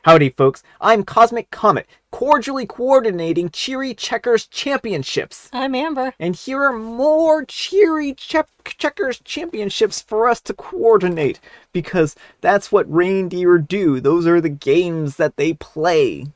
Howdy folks, I'm Cosmic Comet, cordially coordinating Cheery Checkers Championships. I'm Amber. And here are more Cheery Checkers Championships for us to coordinate, because that's what reindeer do. Those are the games that they play.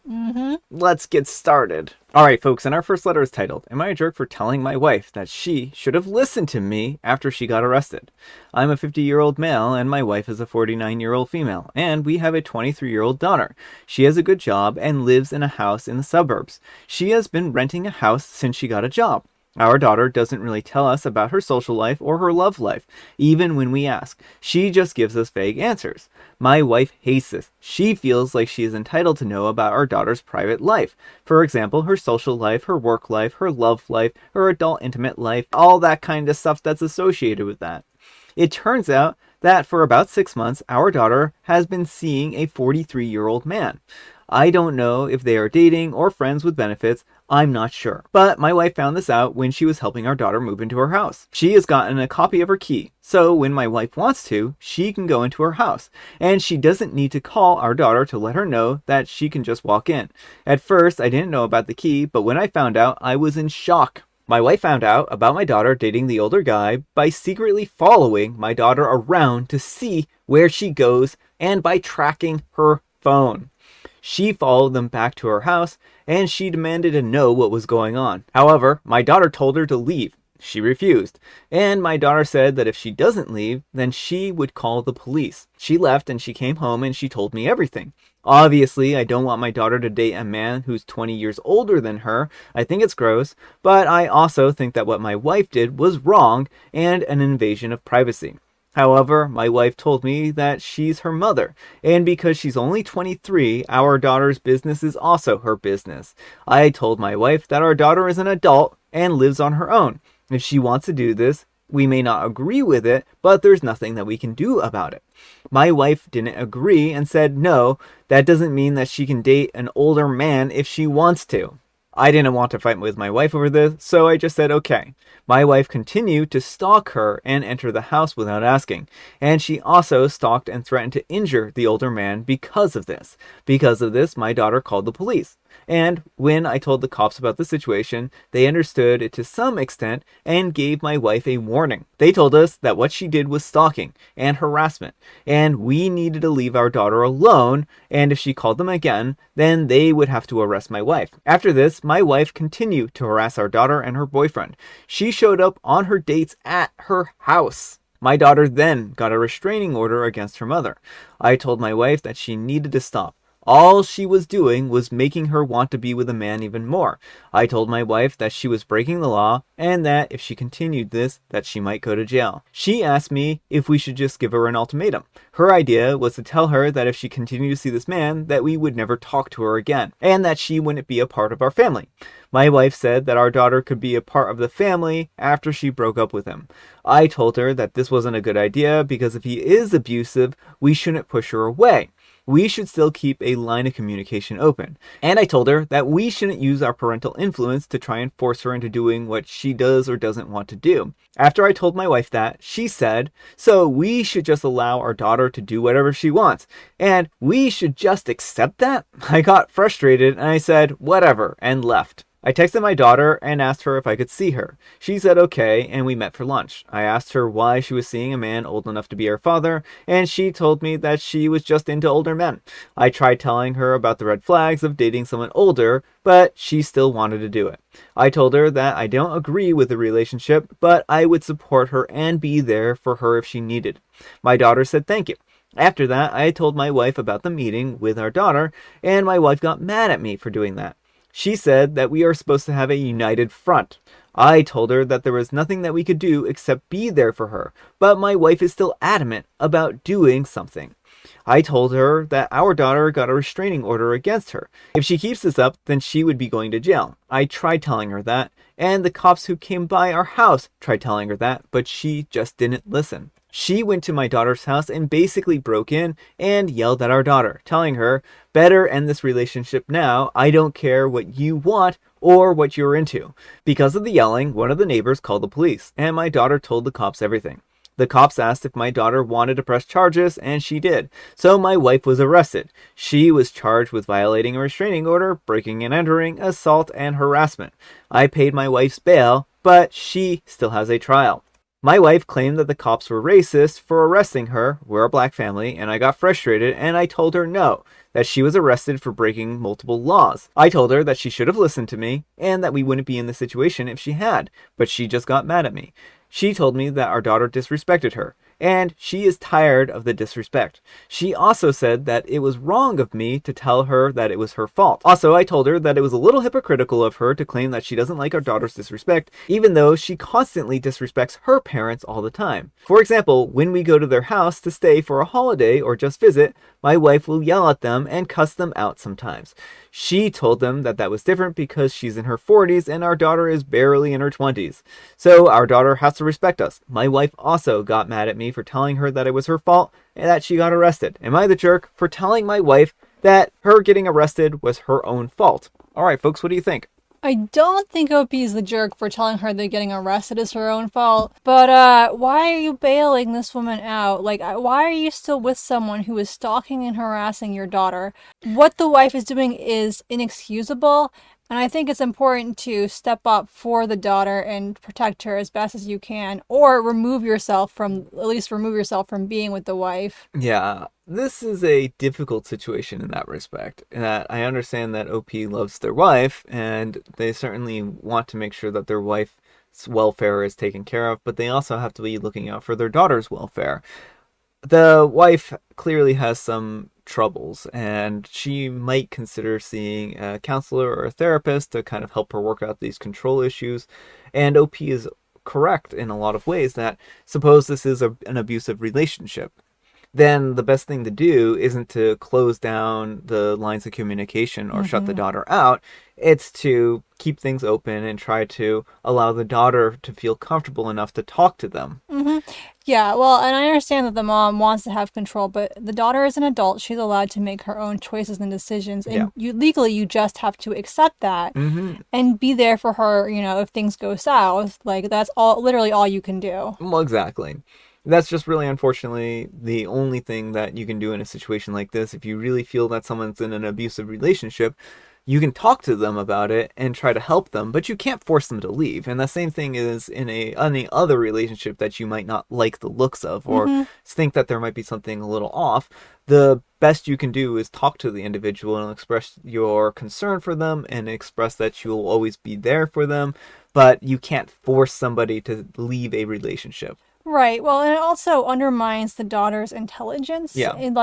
Let's get started. Alright folks, and our first letter is titled, Am I a Jerk for Telling My Wife That She Should Have Listened to Me After She Got Arrested? I'm a 50-year-old male, and my wife is a 49-year-old female, and we have a 23-year-old daughter. She has a good job and lives in a house in the suburbs. She has been renting a house since she got a job. Our daughter doesn't really tell us about her social life or her love life, even when we ask. She just gives us vague answers. My wife hates this. She feels like she is entitled to know about our daughter's private life. For example, her social life, her work life, her love life, her adult intimate life, all that kind of stuff that's associated with that. It turns out that for about 6 months, our daughter has been seeing a 43-year-old man. I don't know if they are dating or friends with benefits. I'm not sure. But my wife found this out when she was helping our daughter move into her house. She has gotten a copy of her key, so when my wife wants to, she can go into her house. And she doesn't need to call our daughter to let her know that she can just walk in. At first, I didn't know about the key, but when I found out, I was in shock. My wife found out about my daughter dating the older guy by secretly following my daughter around to see where she goes and by tracking her phone. She followed them back to her house, and she demanded to know what was going on. However, my daughter told her to leave. She refused, and my daughter said that if she doesn't leave, then she would call the police. She left and she came home and she told me everything. Obviously, I don't want my daughter to date a man who's 20 years older than her. I think it's gross, but I also think that what my wife did was wrong and an invasion of privacy. However, my wife told me that she's her mother, and because she's only 23, our daughter's business is also her business. I told my wife that our daughter is an adult and lives on her own. If she wants to do this, we may not agree with it, but there's nothing that we can do about it. My wife didn't agree and said, no, that doesn't mean that she can date an older man if she wants to. I didn't want to fight with my wife over this, so I just said okay. My wife continued to stalk her and enter the house without asking, and she also stalked and threatened to injure the older man because of this. Because of this, my daughter called the police. And when I told the cops about the situation, they understood it to some extent and gave my wife a warning. They told us that what she did was stalking and harassment, and we needed to leave our daughter alone, and if she called them again, then they would have to arrest my wife. After this, my wife continued to harass our daughter and her boyfriend. She showed up on her dates at her house. My daughter then got a restraining order against her mother. I told my wife that she needed to stop. All she was doing was making her want to be with a man even more. I told my wife that she was breaking the law and that if she continued this, that she might go to jail. She asked me if we should just give her an ultimatum. Her idea was to tell her that if she continued to see this man, that we would never talk to her again, and that she wouldn't be a part of our family. My wife said that our daughter could be a part of the family after she broke up with him. I told her that this wasn't a good idea because if he is abusive, we shouldn't push her away. We should still keep a line of communication open. And I told her that we shouldn't use our parental influence to try and force her into doing what she does or doesn't want to do. After I told my wife that, she said, so we should just allow our daughter to do whatever she wants, and we should just accept that? I got frustrated and I said, whatever, and left. I texted my daughter and asked her if I could see her. She said okay, and we met for lunch. I asked her why she was seeing a man old enough to be her father, and she told me that she was just into older men. I tried telling her about the red flags of dating someone older, but she still wanted to do it. I told her that I don't agree with the relationship, but I would support her and be there for her if she needed. My daughter said thank you. After that, I told my wife about the meeting with our daughter, and my wife got mad at me for doing that. She said that we are supposed to have a united front. I told her that there was nothing that we could do except be there for her, but my wife is still adamant about doing something. I told her that our daughter got a restraining order against her. If she keeps this up, then she would be going to jail. I tried telling her that, and the cops who came by our house tried telling her that, but she just didn't listen. She went to my daughter's house and basically broke in and yelled at our daughter, telling her, better end this relationship now. I don't care what you want or what you're into. Because of the yelling, one of the neighbors called the police, and my daughter told the cops everything. The cops asked if my daughter wanted to press charges, and she did. So my wife was arrested. She was charged with violating a restraining order, breaking and entering, assault, and harassment. I paid my wife's bail, but she still has a trial. My wife claimed that the cops were racist for arresting her. We're a black family, and I got frustrated, and I told her no, that she was arrested for breaking multiple laws. I told her that she should have listened to me, and that we wouldn't be in this situation if she had, but she just got mad at me. She told me that our daughter disrespected her, and she is tired of the disrespect. She also said that it was wrong of me to tell her that it was her fault. Also, I told her that it was a little hypocritical of her to claim that she doesn't like our daughter's disrespect, even though she constantly disrespects her parents all the time. For example, when we go to their house to stay for a holiday or just visit, my wife will yell at them and cuss them out sometimes. She told them that that was different because she's in her 40s and our daughter is barely in her 20s. So our daughter has to respect us. My wife also got mad at me for telling her that it was her fault and that she got arrested. Am I the jerk for telling my wife that her getting arrested was her own fault? All right, folks, what do you think? I don't think OP is the jerk for telling her that getting arrested is her own fault. But why are you bailing this woman out? Like, why are you still with someone who is stalking and harassing your daughter? What the wife is doing is inexcusable. And I think it's important to step up for the daughter and protect her as best as you can, or at least remove yourself from being with the wife. Yeah, this is a difficult situation in that respect. That I understand that OP loves their wife, and they certainly want to make sure that their wife's welfare is taken care of, but they also have to be looking out for their daughter's welfare. The wife clearly has some troubles, and she might consider seeing a counselor or a therapist to kind of help her work out these control issues. And OP is correct in a lot of ways that suppose this is an abusive relationship, then the best thing to do isn't to close down the lines of communication or shut the daughter out. It's to keep things open and try to allow the daughter to feel comfortable enough to talk to them. Yeah, well, and I understand that the mom wants to have control, but the daughter is an adult. She's allowed to make her own choices and decisions. And you just have to accept that and be there for her, if things go south. Like, that's literally all you can do. Well, exactly. That's just really, unfortunately, the only thing that you can do in a situation like this. If you really feel that someone's in an abusive relationship, you can talk to them about it and try to help them, but you can't force them to leave. And the same thing is in any other relationship that you might not like the looks of or think that there might be something a little off. The best you can do is talk to the individual and express your concern for them and express that you will always be there for them, but you can't force somebody to leave a relationship. Right. Well, and it also undermines the daughter's intelligence. Yeah. And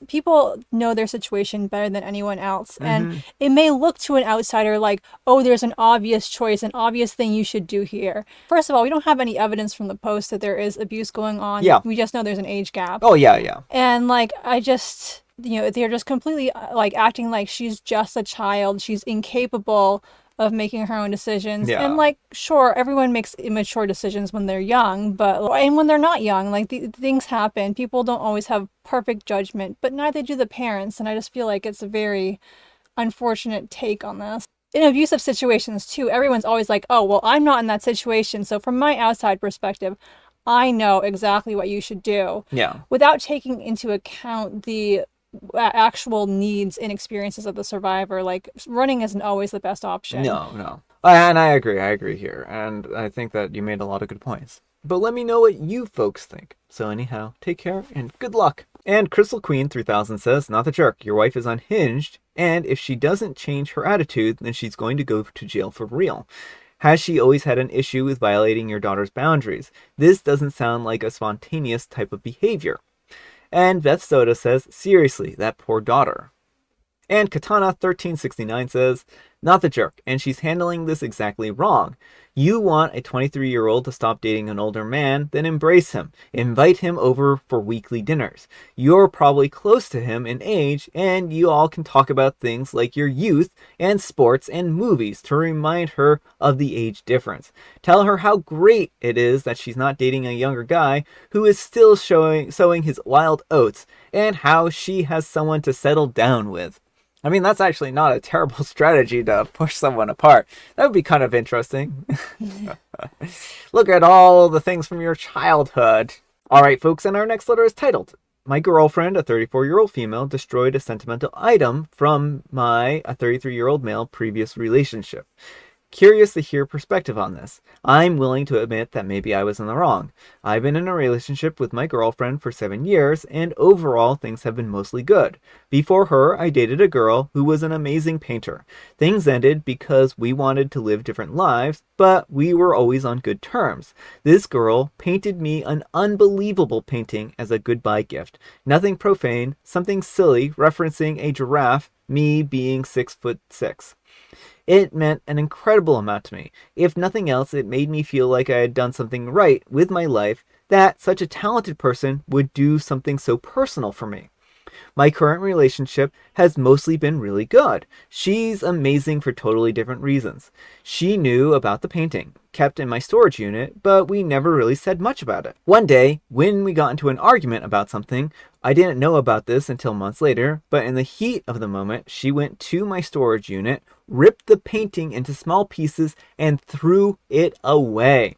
people know their situation better than anyone else. And it may look to an outsider like, oh, there's an obvious choice, an obvious thing you should do here. First of all, we don't have any evidence from the post that there is abuse going on. Yeah. We just know there's an age gap. Oh, yeah. And they're just completely acting like she's just a child. She's incapable of making her own decisions. Yeah. And sure, everyone makes immature decisions when they're young, and when they're not young, things happen. People don't always have perfect judgment, but neither do the parents. And I just feel like it's a very unfortunate take on this. In abusive situations too, everyone's always like, oh, well, I'm not in that situation. So from my outside perspective, I know exactly what you should do. Yeah. Without taking into account the actual needs and experiences of the survivor. Running isn't always the best option. No. And I agree here. And I think that you made a lot of good points. But let me know what you folks think. So anyhow, take care and good luck. And Crystal Queen 3000 says, not the jerk, your wife is unhinged, and if she doesn't change her attitude, then she's going to go to jail for real. Has she always had an issue with violating your daughter's boundaries? This doesn't sound like a spontaneous type of behavior. And Beth Soda says, seriously, that poor daughter. And Katana1369 says, not the jerk, and she's handling this exactly wrong. You want a 23-year-old to stop dating an older man, then embrace him. Invite him over for weekly dinners. You're probably close to him in age, and you all can talk about things like your youth and sports and movies to remind her of the age difference. Tell her how great it is that she's not dating a younger guy who is still sowing his wild oats, and how she has someone to settle down with. I mean, that's actually not a terrible strategy to push someone apart. That would be kind of interesting. Look at all the things from your childhood. All right, folks, and our next letter is titled, My girlfriend, a 34-year-old female, destroyed a sentimental item from a 33-year-old male previous relationship. Curious to hear perspective on this. I'm willing to admit that maybe I was in the wrong. I've been in a relationship with my girlfriend for 7 years, and overall things have been mostly good. Before her, I dated a girl who was an amazing painter. Things ended because we wanted to live different lives, but we were always on good terms. This girl painted me an unbelievable painting as a goodbye gift. Nothing profane, something silly referencing a giraffe, me being 6'6". It meant an incredible amount to me. If nothing else, it made me feel like I had done something right with my life, that such a talented person would do something so personal for me. My current relationship has mostly been really good. She's amazing for totally different reasons. She knew about the painting, kept in my storage unit, but we never really said much about it. One day, when we got into an argument about something, I didn't know about this until months later, but in the heat of the moment, she went to my storage unit, ripped the painting into small pieces, and threw it away.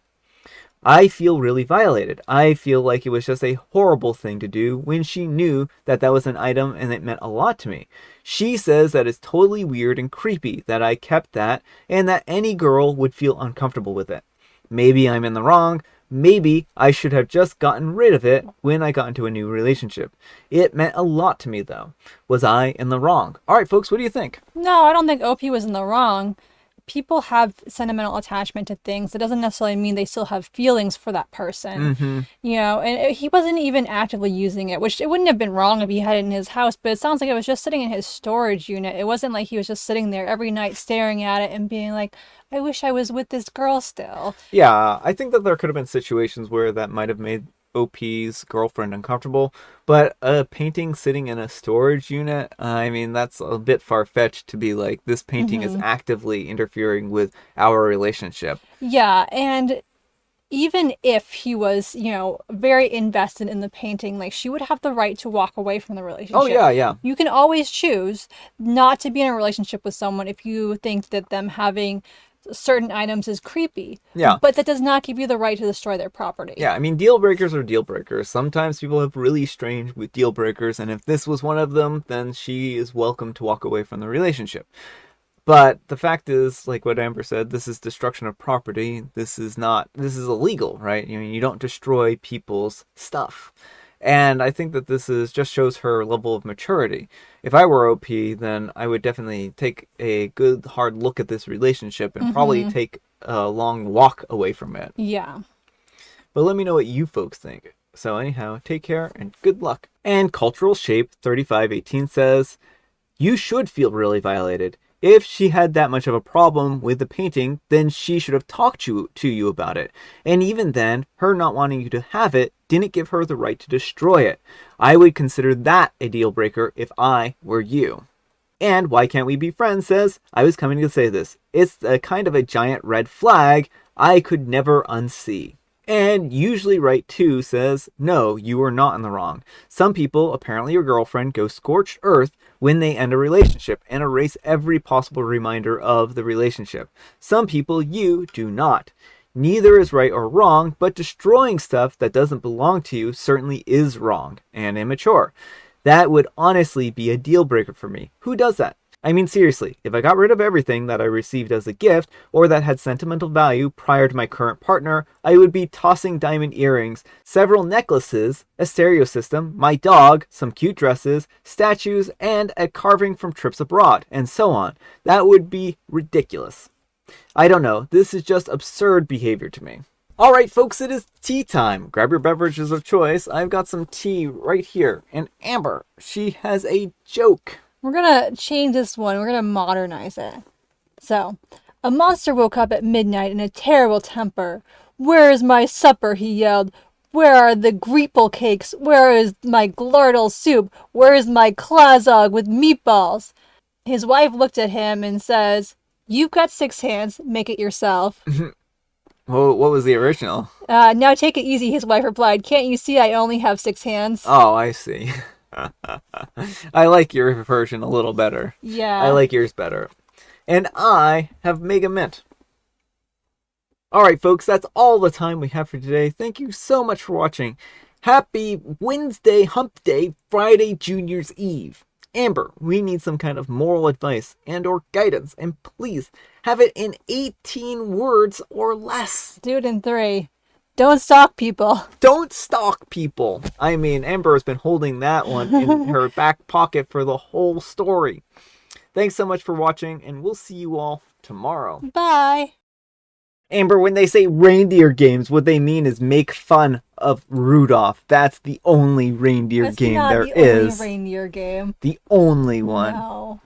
I feel really violated. I feel like it was just a horrible thing to do when she knew that that was an item and it meant a lot to me. She says that it's totally weird and creepy that I kept that and that any girl would feel uncomfortable with it. Maybe I'm in the wrong. Maybe I should have just gotten rid of it when I got into a new relationship. It meant a lot to me, though. Was I in the wrong? All right, folks, what do you think? No, I don't think OP was in the wrong. People have sentimental attachment to things. It doesn't necessarily mean they still have feelings for that person. Mm-hmm. You know, and he wasn't even actively using it, which it wouldn't have been wrong if he had it in his house, but it sounds like it was just sitting in his storage unit. It wasn't like he was just sitting there every night staring at it and being like, I wish I was with this girl still. Yeah, I think that there could have been situations where that might have made OP's girlfriend uncomfortable, but a painting sitting in a storage unit, I mean, that's a bit far-fetched to be like, this painting is actively interfering with our relationship. Yeah, and even if he was, you know, very invested in the painting, like she would have the right to walk away from the relationship. Oh, yeah, yeah. You can always choose not to be in a relationship with someone if you think that them having certain items is creepy. Yeah. But that does not give you the right to destroy their property. Yeah, I mean, deal breakers are deal breakers. Sometimes people have really strange with deal breakers, and if this was one of them, then she is welcome to walk away from the relationship. But the fact is, like what Amber said, this is destruction of property. This is illegal, right? I mean, you don't destroy people's stuff. And I think that just shows her level of maturity. If I were OP, then I would definitely take a good hard look at this relationship and probably take a long walk away from it. Yeah. But let me know what you folks think. So anyhow, take care and good luck. And Cultural Shape 3518 says, you should feel really violated. If she had that much of a problem with the painting, then she should have talked to you about it. And even then, her not wanting you to have it didn't give her the right to destroy it. I would consider that a deal breaker if I were you. And Why Can't We Be Friends says, I was coming to say this. It's a kind of a giant red flag I could never unsee. And Usually Right Too says, no, you are not in the wrong. Some people, apparently your girlfriend, go scorched earth when they end a relationship and erase every possible reminder of the relationship. Some people, you do not. Neither is right or wrong, but destroying stuff that doesn't belong to you certainly is wrong and immature. That would honestly be a deal breaker for me. Who does that? I mean, seriously, if I got rid of everything that I received as a gift or that had sentimental value prior to my current partner, I would be tossing diamond earrings, several necklaces, a stereo system, my dog, some cute dresses, statues, and a carving from trips abroad, and so on. That would be ridiculous. I don't know, this is just absurd behavior to me. Alright folks, it is tea time. Grab your beverages of choice. I've got some tea right here. And Amber, she has a joke. We're gonna change this one. We're gonna modernize it. So, a monster woke up at midnight in a terrible temper. Where is my supper? He yelled. Where are the greeple cakes? Where is my glurdle soup? Where is my klazog with meatballs? His wife looked at him and says, you've got 6 hands. Make it yourself. Well, what was the original? Now take it easy, his wife replied. Can't you see I only have 6 hands? Oh, I see. I like your version a little better. Yeah. I like yours better. And I have Mega Mint. Alright, folks, that's all the time we have for today. Thank you so much for watching. Happy Wednesday, Hump Day, Friday, Junior's Eve. Amber, we need some kind of moral advice and or guidance, and please have it in 18 words or less. Do it in 3. Don't stalk people. Don't stalk people. I mean, Amber has been holding that one in her back pocket for the whole story. Thanks so much for watching, and we'll see you all tomorrow. Bye. Amber, when they say reindeer games, what they mean is make fun of Rudolph. That's the only reindeer game there is. That's not the only reindeer game. The only one. No.